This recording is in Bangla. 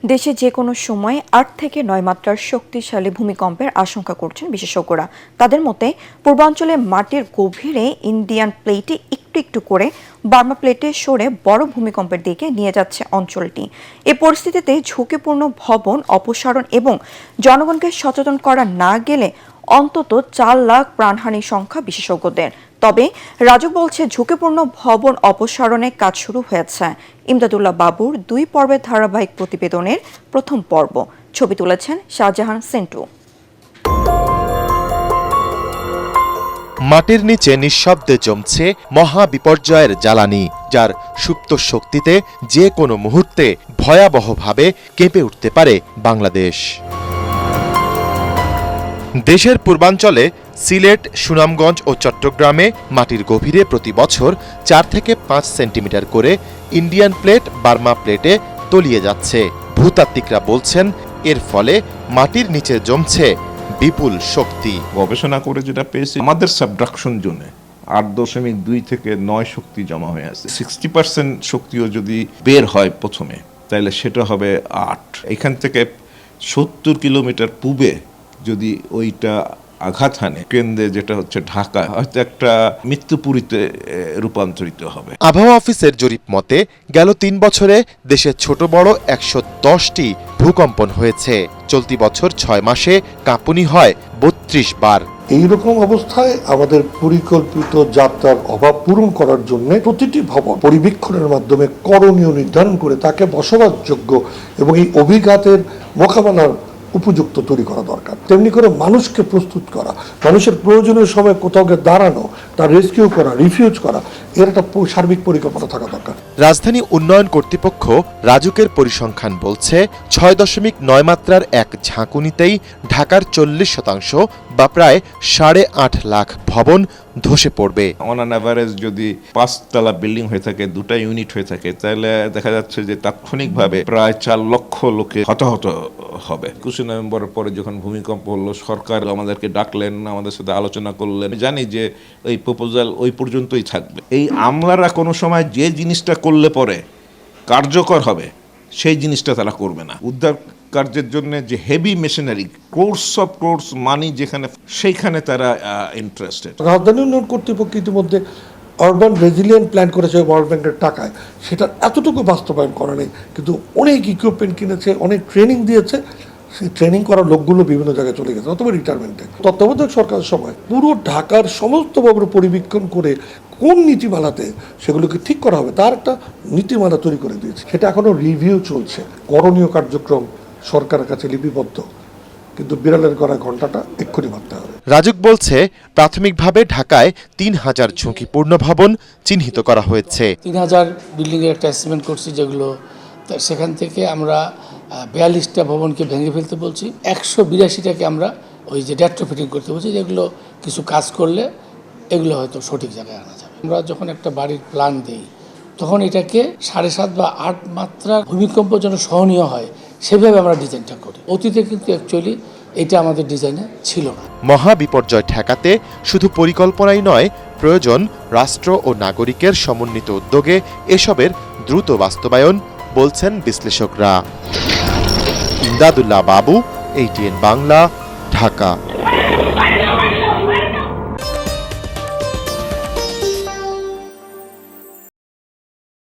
দেশে যে কোনো সময় ৮ থেকে ৯ মাত্রার শক্তিশালী ভূমিকম্পের আশঙ্কা করছেন বিশেষজ্ঞরা। তাদের মতে পূর্বাঞ্চলে মাটির গভীরে ইন্ডিয়ান প্লেটে একটু একটু করে বার্মা প্লেটে সরে বড় ভূমিকম্পের দিকে নিয়ে যাচ্ছে অঞ্চলটি। এ পরিস্থিতিতে ঝুঁকিপূর্ণ ভবন অপসারণ এবং জনগণকে সচেতন করা না গেলে অন্তত ৪ লাখ প্রাণহানির সংখ্যা বিশেষজ্ঞদের। তবে রাজুক বলছে ঝুঁকিপূর্ণ ভবন অপসারণের কাজ শুরু হয়েছে। ইমদাদুল্লাহ বাবুর ২ পর্বের ধারাবাহিক প্রতিবেদনের প্রথম পর্ব। ছবি তুলেছেন শাহজাহান সেন্টু। মাটির নিচে নিঃশব্দে জমছে মহা বিপর্যয়ের জ্বালানি, যার সুপ্ত শক্তিতে যে কোনো মুহূর্তে ভয়াবহভাবে কেঁপে উঠতে পারে বাংলাদেশ। দেশের পূর্বাঞ্চলে সিলেট, সুনামগঞ্জ ও চট্টগ্রামে মাটির গভীরে প্রতি বছর ৪ থেকে ৫ সেন্টিমিটার করে ইন্ডিয়ান প্লেট বার্মা প্লেটে তলিয়ে যাচ্ছে। ভূতাত্ত্বিকরা বলছেন এর ফলে মাটির নিচে জমছে বিপুল শক্তি। গবেষণা করে যেটা পেয়েছি, আমাদের সাবডাকশন জোনে ৮.২ থেকে ৯ শক্তি জমা হয়ে আছে। 60% শক্তিও যদি বের হয় প্রথমে, তাহলে সেটা হবে ৮। এখান থেকে ৭০ কিলোমিটার পূবে যদি ওইটা আঘাত হানে কেন্দ্রে, যেটা হচ্ছে ঢাকা, হয়তো একটা মৃত্যুপুরীতে রূপান্তরিত হবে। আবহাওয়া অফিসের জরিপ মতে গেল ৩ বছরে দেশে ছোট বড় ১১০টি ভূকম্পন হয়েছে। চলতি বছর ৬ মাসে কাঁপুনি হয় ৩২ বার। এইরকম অবস্থায় আমাদের পরিকল্পিত যাত্রার অভাব পূরণ করার জন্য প্রতিটি ভবন পরিবীক্ষণের মাধ্যমে করণীয় নির্ধারণ করে তাকে বসবাসযোগ্য এবং এই অভিঘাতের মোকাবেলার উপযুক্ত তৈরি করা দরকার। তেমনি করে মানুষকে প্রস্তুত করা, মানুষের প্রয়োজনীয় সময় কোথাও গিয়ে দাঁড়ানো, তার রেস্কিউ করা, রিফিউজ করা, এর একটা সার্বিক পরিকল্পনা থাকা দরকার। রাজধানী উন্নয়ন কর্তৃপক্ষ রাজুকের পরিসংখ্যান বলছে ৬.৯ মাত্রার এক ঝাঁকুনিতেই ঢাকার ৪০% বা প্রায় ৮.৫ লাখ ভবন ধসে পড়বে। অন অ্যান অ্যাভারেজ যদি ৫ তলা বিল্ডিং হয়ে থাকে, 2টা ইউনিট হয়ে থাকে, তাহলে দেখা যাচ্ছে যে তাৎক্ষণিকভাবে প্রায় ৪ লক্ষ লোকে হতাহত হবে। ২১ নভেম্বরের পরে যখন ভূমিকম্প হলো, সরকার আমাদেরকে ডাকলেন, আমাদের সাথে আলোচনা করলেন। জানি যে এই প্রপোজাল ওই পর্যন্তই থাকবে। এই আমলারা কোনো সময় যে জিনিসটা করলে পরে কার্যকর হবে, সেই জিনিসটা তারা করবে না। উদ্ধার কার্যের জন্য যে heavy machinery, course of course মানি যেখানে, সেইখানে তারা ইন্টারেস্টেড। রাজধানী উন্নয়ন কর্তৃপক্ষ ইতিমধ্যে আরবান রেজিলিয়েন্ট প্ল্যান করেছে ওয়ার্ল্ড ব্যাংকের টাকায়, সেটা এতটুকু বাস্তবায়ন করা নেই। কিন্তু অনেক ইকুইপমেন্ট কিনেছে, অনেক ট্রেনিং দিয়েছে, সেই ট্রেনিং করা লোকগুলো বিভিন্ন জায়গায় চলে গেছে, অথবা রিটায়ারমেন্টে। তত্ত্বাবধায়ক সরকারের সময় পুরো ঢাকার সমস্ত ভবন পরিবীক্ষণ করে কোন নীতিমালাতে সেগুলোকে ঠিক করা হবে তার একটা নীতিমালা তৈরি করে দিয়েছে। সেটা এখনো রিভিউ চলছে। করণীয় কার্যক্রম সরকারের কাছে লিপিবদ্ধ, কিন্তু বিড়ালের গড়া ঘন্টাটা এক্ষুনি ভাবতে হবে। রাজুক বলছে প্রাথমিকভাবে ঢাকায় ৩,০০০ ঝুঁকিপূর্ণ ভবন চিহ্নিত করা হয়েছে। ৩,০০০ বিল্ডিংয়ের একটা এস্টিমেট করছি, যেগুলো সেখান থেকে আমরা ৪২টা ভবনকে ভেঙে ফেলতে বলছি, ১৮২টাকে আমরা ওই যে রেট্রোফিটিং করতে বলছি, যেগুলো কিছু কাজ করলে এগুলো হয়তো সঠিক জায়গায় আনা যাবে। আমরা যখন একটা বাড়ির প্ল্যান দিই, তখন এটাকে ৭.৫ বা ৮ মাত্রা ভূমিকম্প যেন সহনীয় হয়, সেভাবে আমরা ডিজাইনটা করি। অতীতে কিন্তু অ্যাকচুয়ালি এটা আমাদের ডিজাইনে ছিল না। মহা বিপর্যয় ঠেকাতে শুধু পরিকল্পনাই নয়, প্রয়োজন রাষ্ট্র ও নাগরিকের সমন্বিত উদ্যোগে এসবের দ্রুত বাস্তবায়ন, বলছেন বিশ্লেষকরা। ইমদাদুল্লাহ বাবু, ATN বাংলা, ঢাকা।